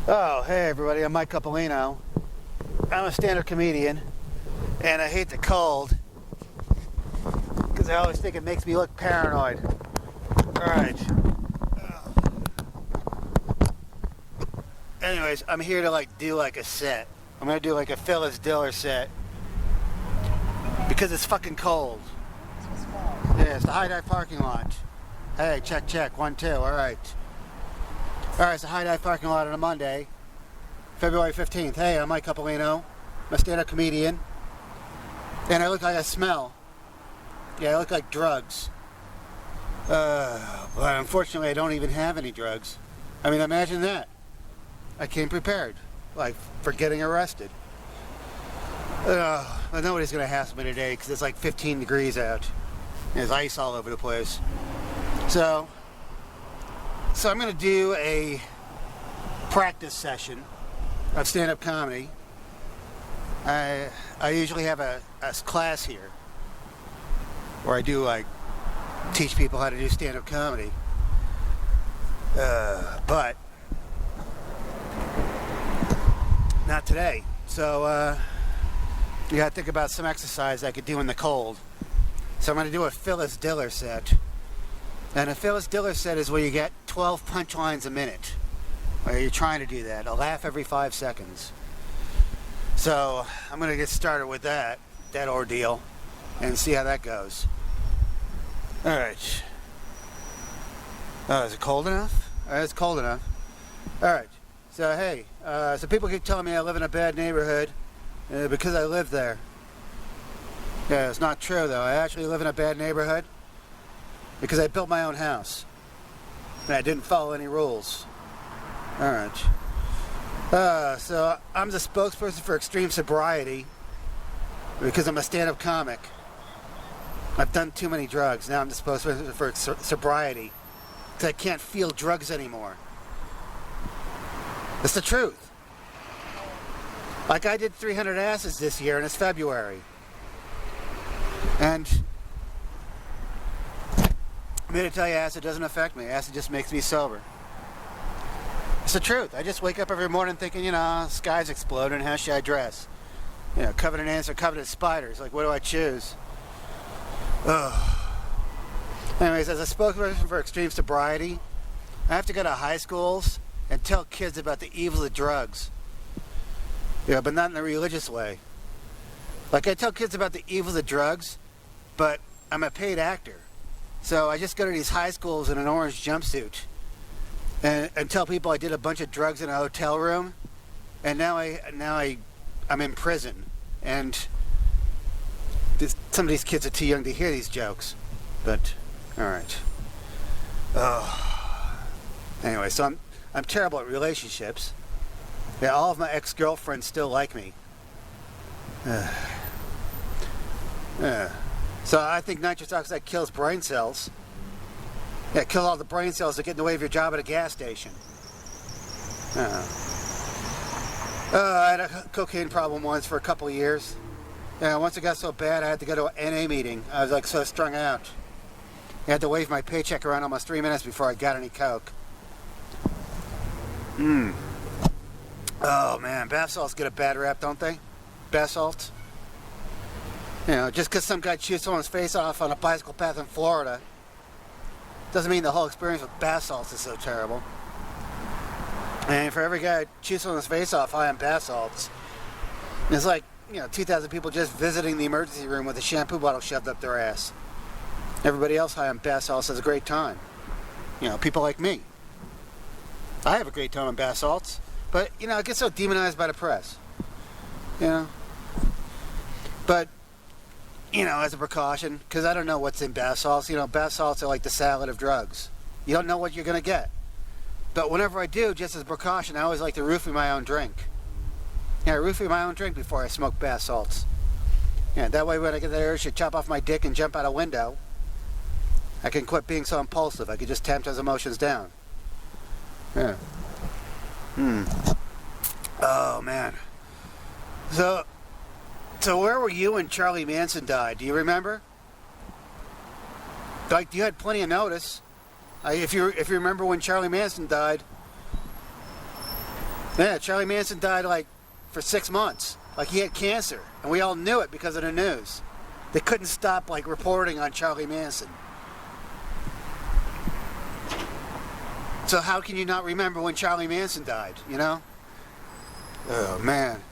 Oh, hey everybody, I'm Mike Coppolino. I'm a stand-up comedian, and I hate the cold, because I always think it makes me look paranoid. Alright. Anyways, I'm here to do a set. I'm gonna do a Phyllis Diller set, because it's fucking cold. Yeah, it's the High Dive parking lot. Hey, check, 1, 2, alright. Alright, it's the High Dive parking lot on a Monday, February 15th. Hey, I'm Mike Coppolino. I'm a stand-up comedian. And I look like I smell. Yeah, I look like drugs. But unfortunately, I don't even have any drugs. I mean, imagine that. I came prepared, for getting arrested. But nobody's going to hassle me today because it's 15 degrees out. There's ice all over the place. So I'm going to do a practice session of stand-up comedy. I usually have a class here where I do teach people how to do stand-up comedy. But not today. So you got to think about some exercise I could do in the cold. So I'm going to do a Phyllis Diller set. And a Phyllis Diller set is where you get 12 punchlines a minute. Or you're trying to do that. A laugh every 5 seconds. So I'm going to get started with that ordeal, and see how that goes. Alright. Oh, is it cold enough? It's cold enough. Alright. So hey, so people keep telling me I live in a bad neighborhood because I live there. Yeah, it's not true though. I actually live in a bad neighborhood because I built my own house. And I didn't follow any rules. Alright. So I'm the spokesperson for extreme sobriety because I'm a stand-up comic. I've done too many drugs. Now I'm the spokesperson for sobriety because I can't feel drugs anymore. It's the truth. I did 300 asses this year and it's February. And I'm here to tell you, acid doesn't affect me. Acid just makes me sober. It's the truth. I just wake up every morning thinking, sky's exploding, how should I dress? Covered in ants or covered in spiders. What do I choose? Ugh. Anyways, as a spokesperson for extreme sobriety, I have to go to high schools and tell kids about the evils of drugs. But not in a religious way. I tell kids about the evils of drugs, but I'm a paid actor. So I just go to these high schools in an orange jumpsuit and tell people I did a bunch of drugs in a hotel room, and now I'm in prison, and some of these kids are too young to hear these jokes. But all right. Anyway, so I'm terrible at relationships. Yeah, all of my ex-girlfriends still like me. So I think nitrous oxide kills brain cells. Yeah, kill all the brain cells that get in the way of your job at a gas station. I had a cocaine problem once for a couple of years. Once it got so bad I had to go to an NA meeting. I was so strung out. I had to wave my paycheck around almost 3 minutes before I got any coke. Oh man, bath salts get a bad rap, don't they? Bath salts? Just because some guy chews someone's face off on a bicycle path in Florida doesn't mean the whole experience with bath salts is so terrible. And for every guy who chews someone's face off high on bath salts, it's 2,000 people just visiting the emergency room with a shampoo bottle shoved up their ass. Everybody else high on bath salts has a great time. People like me. I have a great time on bath salts, but, it gets so demonized by the press. But, as a precaution, because I don't know what's in bath salts. Bath salts are like the salad of drugs. You don't know what you're going to get. But whenever I do, just as a precaution, I always like to roofie my own drink. Roofie my own drink before I smoke bath salts. That way when I get the urge to chop off my dick and jump out a window, I can quit being so impulsive. I can just tamp those emotions down. Yeah. Oh, man. So where were you when Charlie Manson died? Do you remember? You had plenty of notice. If you remember when Charlie Manson died, Yeah, Charlie Manson died like for 6 months. Like he had cancer. And we all knew it because of the news. They couldn't stop like reporting on Charlie Manson. So how can you not remember when Charlie Manson died, you know? Oh, man.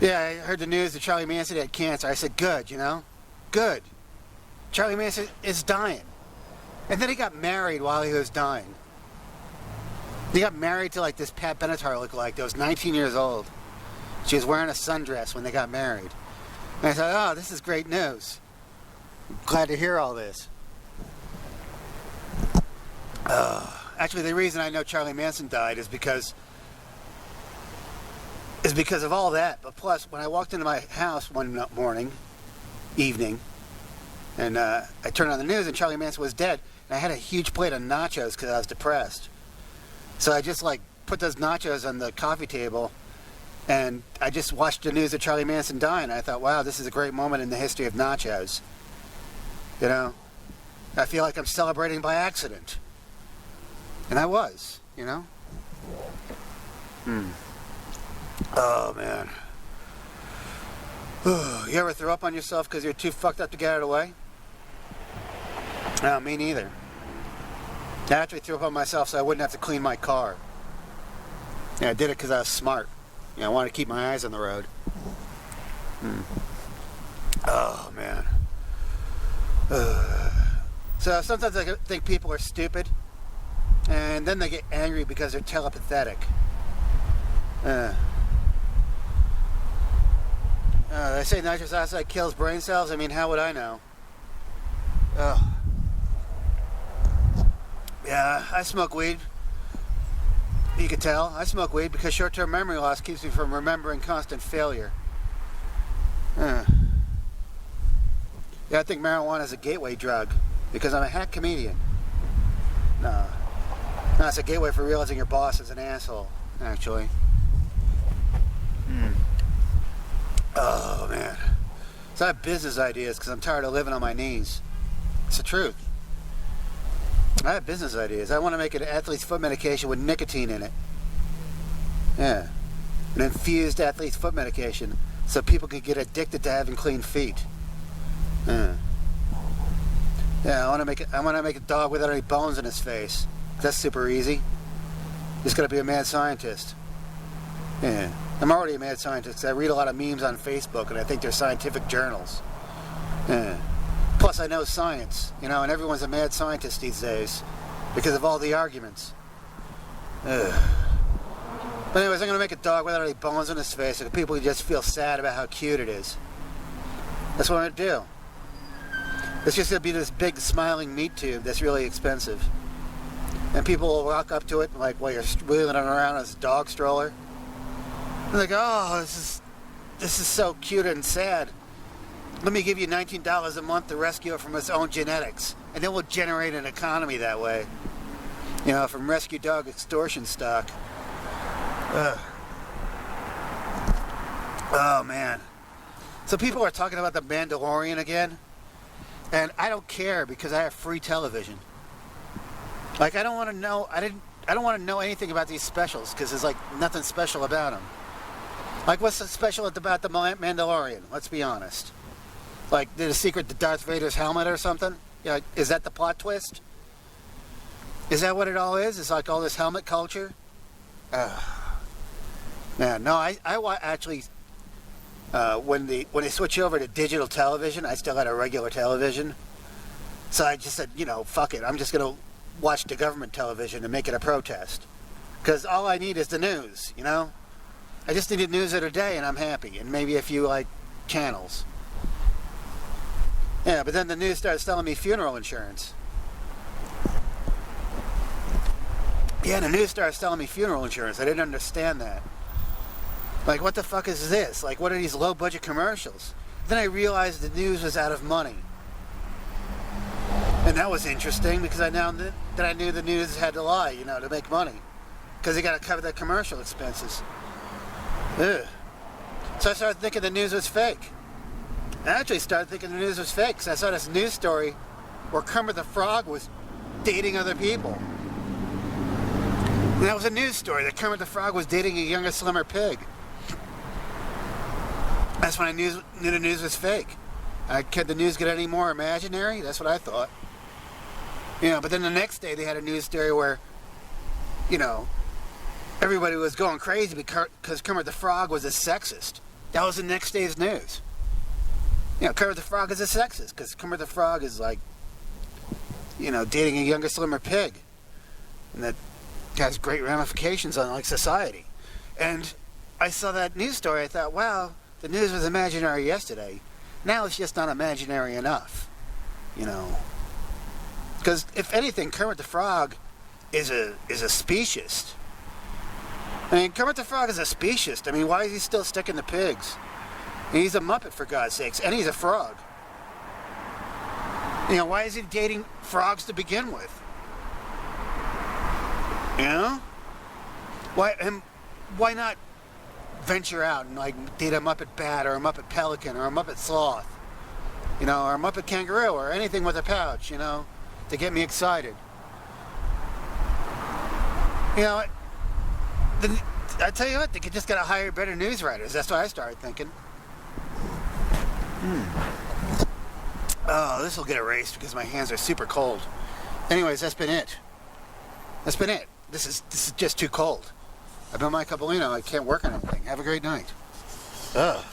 Yeah, I heard the news that Charlie Manson had cancer. I said, good, you know? Good. Charlie Manson is dying. And then he got married while he was dying. He got married to like this Pat Benatar lookalike that was 19 years old. She was wearing a sundress when they got married. And I thought, oh, this is great news. Glad to hear all this. Actually, the reason I know Charlie Manson died is because of all that. But plus, when I walked into my house one evening, and I turned on the news and Charlie Manson was dead, and I had a huge plate of nachos because I was depressed. So I just like put those nachos on the coffee table, and I just watched the news of Charlie Manson dying. And I thought, wow, this is a great moment in the history of nachos. You know, I feel like I'm celebrating by accident. And I was, you know? Oh, man. You ever throw up on yourself because you're too fucked up to get out of the way? No, me neither. I actually threw up on myself so I wouldn't have to clean my car. Yeah, I did it because I was smart. I wanted to keep my eyes on the road. Oh, man. So sometimes I think people are stupid. And then they get angry because they're telepathetic. They say nitrous oxide kills brain cells. I mean, how would I know? Yeah, I smoke weed. You can tell. I smoke weed because short-term memory loss keeps me from remembering constant failure. Yeah, I think marijuana is a gateway drug because I'm a hack comedian. No, it's a gateway for realizing your boss is an asshole, actually. Oh, man. So I have business ideas because I'm tired of living on my knees. It's the truth. I have business ideas. I want to make an athlete's foot medication with nicotine in it. Yeah. An infused athlete's foot medication so people can get addicted to having clean feet. Yeah, I want to make a dog without any bones in his face. That's super easy. Just gotta be a mad scientist. Yeah. I'm already a mad scientist. I read a lot of memes on Facebook and I think they're scientific journals. Yeah. Plus I know science, and everyone's a mad scientist these days because of all the arguments. Ugh. But anyways, I'm gonna make a dog without any bones in his face so people can just feel sad about how cute it is. That's what I'm gonna do. It's just gonna be this big smiling meat tube that's really expensive. And people will walk up to it like while you're wheeling it around as a dog stroller. They're like, oh, this is so cute and sad. Let me give you $19 a month to rescue it from its own genetics. And then we'll generate an economy that way. From rescue dog extortion stock. Ugh. Oh, man. So people are talking about the Mandalorian again. And I don't care because I have free television. Like, I don't want to know, I don't want to know anything about these specials because there's like nothing special about them. Like, what's so special about the Mandalorian? Let's be honest. Like, there's a secret to Darth Vader's helmet or something? Is that the plot twist? Is that what it all is? It's like all this helmet culture? Man, no, I actually, when they switch over to digital television, I still had a regular television. So I just said, fuck it. I'm just going to watch the government television and make it a protest. Because all I need is the news, I just needed news of the day and I'm happy. And maybe a few, channels. Yeah, but then the news started selling me funeral insurance. Yeah, the news started selling me funeral insurance. I didn't understand that. Like, what the fuck is this? Like, what are these low-budget commercials? Then I realized the news was out of money. And that was interesting because I knew the news had to lie, to make money. Because they got to cover their commercial expenses. Ugh. So I started thinking the news was fake. I actually started thinking the news was fake because I saw this news story where Kermit the Frog was dating other people. And that was a news story that Kermit the Frog was dating a younger, slimmer pig. That's when I knew the news was fake. Could the news get any more imaginary? That's what I thought. But then the next day they had a news story where, everybody was going crazy because Kermit the Frog was a sexist. That was the next day's news. Kermit the Frog is a sexist because Kermit the Frog is like, dating a younger, slimmer pig. And that has great ramifications on like society. And I saw that news story, I thought, wow, the news was imaginary yesterday. Now it's just not imaginary enough. Because if anything, Kermit the Frog is a speciesist. Kermit the Frog is a speciesist. Why is he still sticking to pigs? He's a Muppet, for God's sakes, and he's a frog. Why is he dating frogs to begin with? Why not venture out and date a Muppet bat or a Muppet pelican or a Muppet sloth, or a Muppet kangaroo or anything with a pouch, to get me excited. I tell you what, they just gotta hire better news writers. That's what I started thinking. Oh, this will get erased because my hands are super cold. Anyways, that's been it. This is just too cold. I've been Mike Coppolino. I can't work on anything. Have a great night. Ugh.